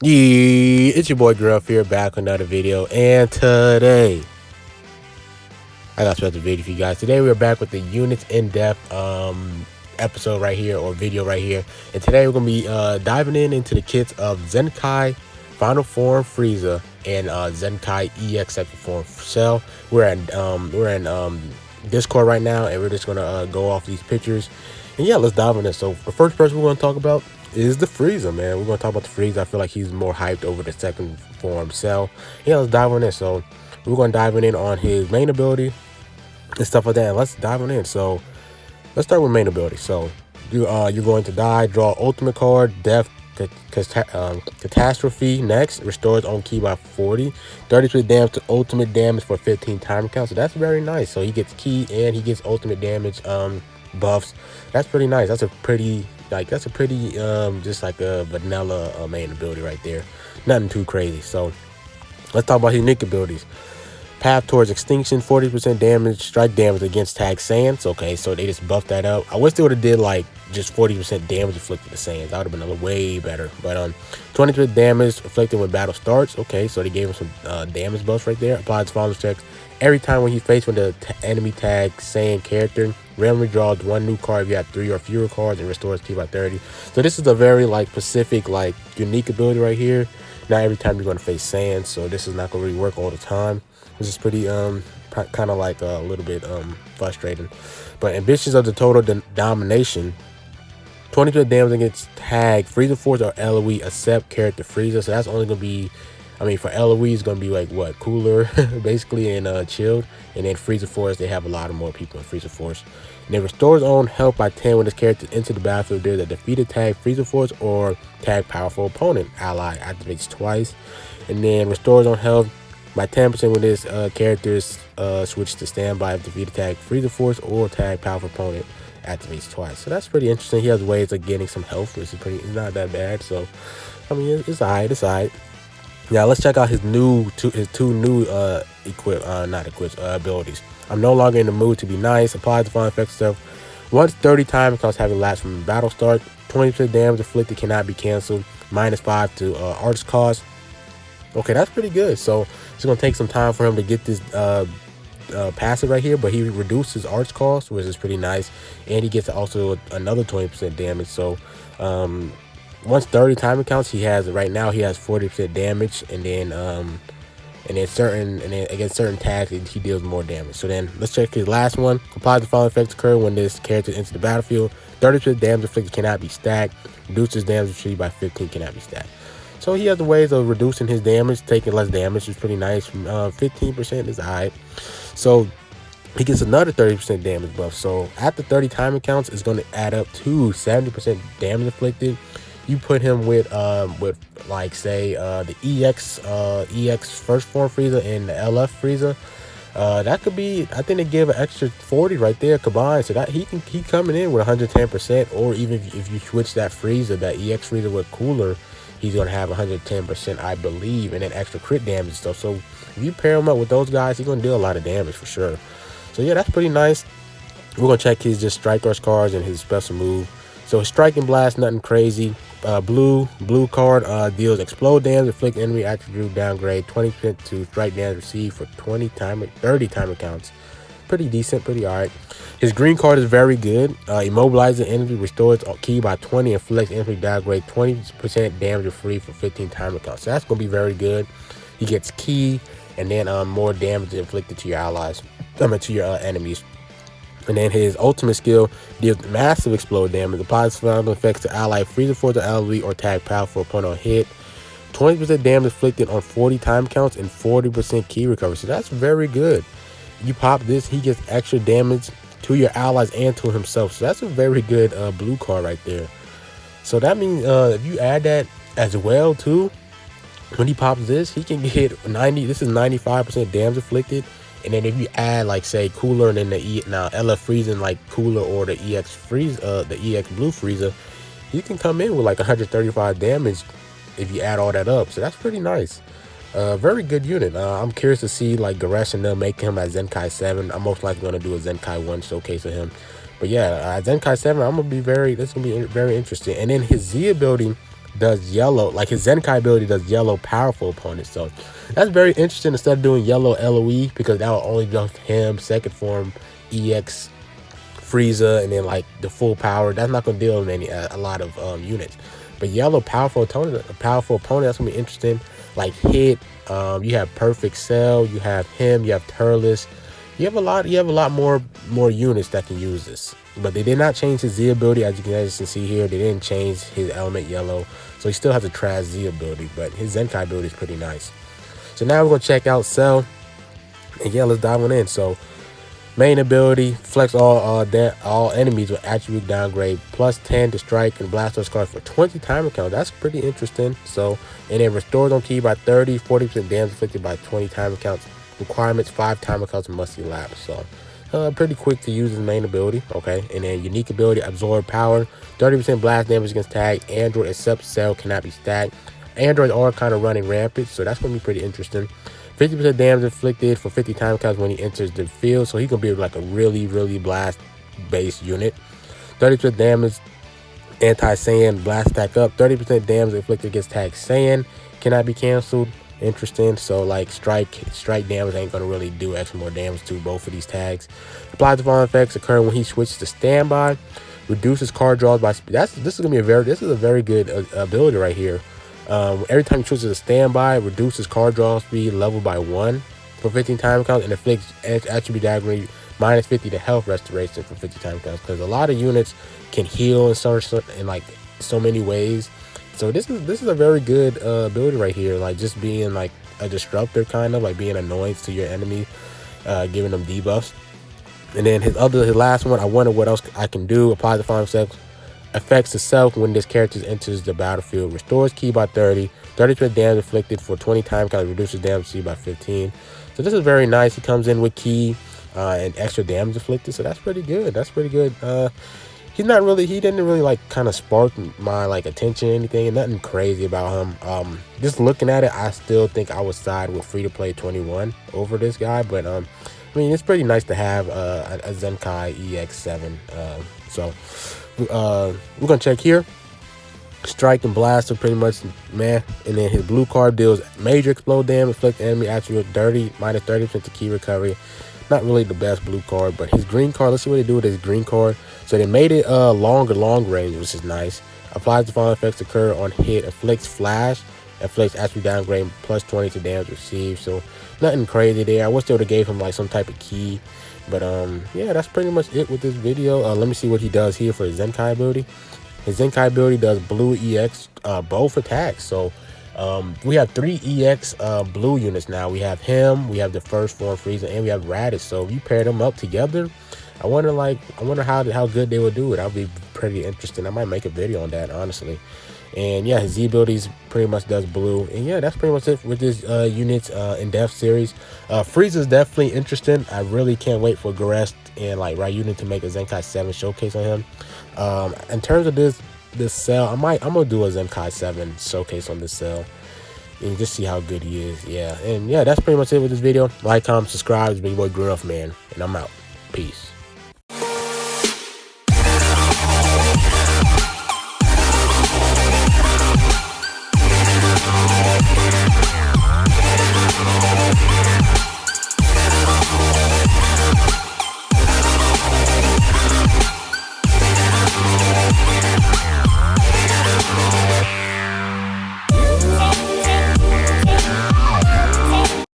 Yeah, it's your boy Gruff here, back with another video, and today I got a special video for you guys. Today we're back with the units in-depth episode right here, or video right here, and today we're gonna be diving into the kits of Zenkai Final Form Frieza and Zenkai EX Second Form Cell. We're in Discord right now, and we're just gonna go off these pictures, and yeah, let's dive in this. So the first person we're gonna talk about is the FRIEZA, man. We're gonna talk about the FRIEZA. I feel like he's more hyped over the second form Cell. Yeah, let's dive on this. So we're gonna dive in on his main ability and stuff like that. And let's dive on in. So let's start with main ability. So you're going to die, draw ultimate card, death, catastrophe. Next, restores own key by 40, 30% damage to ultimate damage for 15 timer count. So that's very nice. So he gets key and he gets ultimate damage buffs. That's pretty nice. That's a pretty just like a vanilla main ability right there. Nothing too crazy. So let's talk about his unique abilities. Path towards extinction, 40% damage, strike damage against tag Saiyans. Okay, so they just buffed that up. I wish they would have did like just 40% damage inflicted to Saiyans. That would have been way better. But 20% damage inflicted when battle starts. Okay, so they gave him some damage buffs right there. Applies follow checks every time when he faced with the enemy tag Saiyan character. Randomly draws one new card if you have 3 or fewer cards, and restores key by 30. So this is a very like specific, like unique ability right here. Not every time you're going to face Saiyans, so this is not going to really work all the time. This is pretty kind of like a little bit frustrating. But ambitions of the total domination, 20% damage against tag Frieza Force or LOE except character Frieza. So that's only gonna be, I mean, for LOE it's gonna be like what, cooler basically, and chilled. And then Frieza Force, they have a lot of more people in Frieza Force. And then restores own health by 10 when this character enters the battlefield. There's a defeated tag Frieza Force or tag powerful opponent ally activates twice. And then restores own health by 10% when this characters switch to standby if defeated tag Frieza Force or tag powerful opponent activates twice. So that's pretty interesting. He has ways of getting some health, which is it's not that bad. So I mean, it's alright. It's alright. Now let's check out his two new abilities. I'm no longer in the mood to be nice. Applies the following effects stuff. Once 30 times because having lapsed from battle start. 20% damage inflicted cannot be canceled. -5 to arts cost. Okay, that's pretty good. So it's gonna take some time for him to get this passive right here, but he reduced his arts cost, which is pretty nice, and he gets also another 20% damage. So once 30 timer counts, he has right now he has 40% damage, and then against certain tags he deals more damage. So then let's check his last one. Applies the following effects occur when this character enters the battlefield. 30% damage inflicted cannot be stacked. Reduces damage received by 15 cannot be stacked. So he has the ways of reducing his damage, taking less damage, which is pretty nice. 15% is alright. So he gets another 30% damage buff. So after 30 timer counts, it's going to add up to 70% damage inflicted. You put him with like say the EX first form Frieza and the LF Frieza. That could be, I think they give an extra 40 right there combined, so that he coming in with 110%, or even if you switch that Frieza, that EX Frieza with cooler, he's gonna have 110%, I believe, and then extra crit damage and stuff. So if you pair him up with those guys, he's gonna deal a lot of damage for sure. So yeah, that's pretty nice. We're gonna check his just strike rush cards and his special move. So his striking blast, nothing crazy. Blue card deals explode damage, inflict enemy attribute downgrade 20% to strike damage received for 30 timer counts. Pretty decent, pretty alright. His green card is very good. Immobilizing enemy, restores key by 20, inflicts enemy downgrade 20% damage free for 15 timer counts. So that's gonna be very good. He gets key and then more damage inflicted to your allies. To your enemies. And then his ultimate skill deals massive explode damage. Applies final effects to ally Frieza Force or LV or tag powerful opponent on hit. 20% damage inflicted on 40 time counts and 40% key recovery. So that's very good. You pop this, he gets extra damage to your allies and to himself. So that's a very good blue card right there. So that means if you add that as well too, when he pops this, he can get 90. This is 95% damage inflicted. And then if you add like say cooler and then the LF Frieza like cooler or the EX Frieza, the EX Blue Frieza, you can come in with like 135 damage if you add all that up. So that's pretty nice. Very good unit. I'm curious to see like Garesh and they'll make him at Zenkai 7. I'm most likely going to do a Zenkai 1 showcase of him. But yeah, Zenkai 7, this is gonna be very interesting. And then his Z ability does yellow, like his Zenkai ability does yellow powerful opponents. So that's very interesting. Instead of doing yellow LOE, because that will only buff him, second form, EX, FRIEZA, and then like the full power. That's not going to deal with a lot of units. But yellow powerful opponent, that's gonna be interesting. Like hit, you have Perfect Cell, you have him, you have Turles. You have a lot more units that can use this. But they did not change his Z ability, as you can see here. They didn't change his element yellow, so he still has a trash Z ability. But his Zenkai ability is pretty nice. So now we're gonna check out Cell, and yeah, let's dive on in. So main ability, flex all enemies with attribute downgrade, +10 to strike and blast those cards for 20 timer counts. That's pretty interesting. So, and then restores on key by 30, 40% damage inflicted by 20 timer counts. Requirements 5 timer counts must elapse. So pretty quick to use his main ability. Okay, and then unique ability, absorb power, 30% blast damage against tag. Android except Cell cannot be stacked. Androids are kind of running rampant, so that's gonna be pretty interesting. 50% damage inflicted for 50 time counts when he enters the field, so he can be like a really blast based unit. 30% damage anti-Saiyan blast stack up. 30% damage inflicted against tag Saiyan cannot be canceled. Interesting. So like strike damage ain't gonna really do extra more damage to both of these tags. Applies the following effects occur when he switches to standby. Reduces card draws by speed. This is a very good ability right here. Every time he switches to standby, reduces card draw speed level by 1 for 15 time counts, and inflicts attribute downgrade -50 to health restoration for 50 time counts. Because a lot of units can heal in like so many ways. So this is a very good ability right here. Like just being like a disruptor, kind of like being annoyance to your enemy, giving them debuffs. And then his last one, I wonder what else I can do. Apply the following effects to self when this character enters the battlefield. Restores key by 30, 30% damage inflicted for 20 time counts, reduces damage by 15. So this is very nice. He comes in with key and extra damage inflicted. So that's pretty good. He didn't really like kind of spark my like attention or anything, and nothing crazy about him. Just looking at it, I still think I would side with free to play 21 over this guy. But I mean, it's pretty nice to have a Zenkai EX7. So we're gonna check here. Strike and blast are pretty much meh. And then his blue card deals major explode damage, inflict enemy attribute dirty, -30% to key recovery. Not really the best blue card, but his green card, let's see what they do with his green card. So they made it long range, which is nice. Applies the following effects occur on hit, inflicts flash, inflicts attribute downgrade +20 to damage received. So nothing crazy there. I wish they would have gave him like some type of key. But yeah, that's pretty much it with this video. Let me see what he does here for his Zenkai ability. His Zenkai ability does blue EX both attacks. So we have 3 EX blue units now. We have him, we have the first form FRIEZA, and we have Radish. So if you pair them up together, I wonder how good they would do it. That'll be pretty interesting. I might make a video on that, honestly. And yeah, his Z abilities pretty much does blue. And yeah, that's pretty much it with this units in-depth series. FRIEZA is definitely interesting. I really can't wait for Garest and like Ryuden to make a Zenkai 7 showcase on him. In terms of this Cell, I'm gonna do a Zenkai 7 showcase on this Cell and just see how good he is. Yeah, and yeah, that's pretty much it with this video. Like, comment, subscribe. It's Big Boy Grown Up Man, and I'm out. Peace.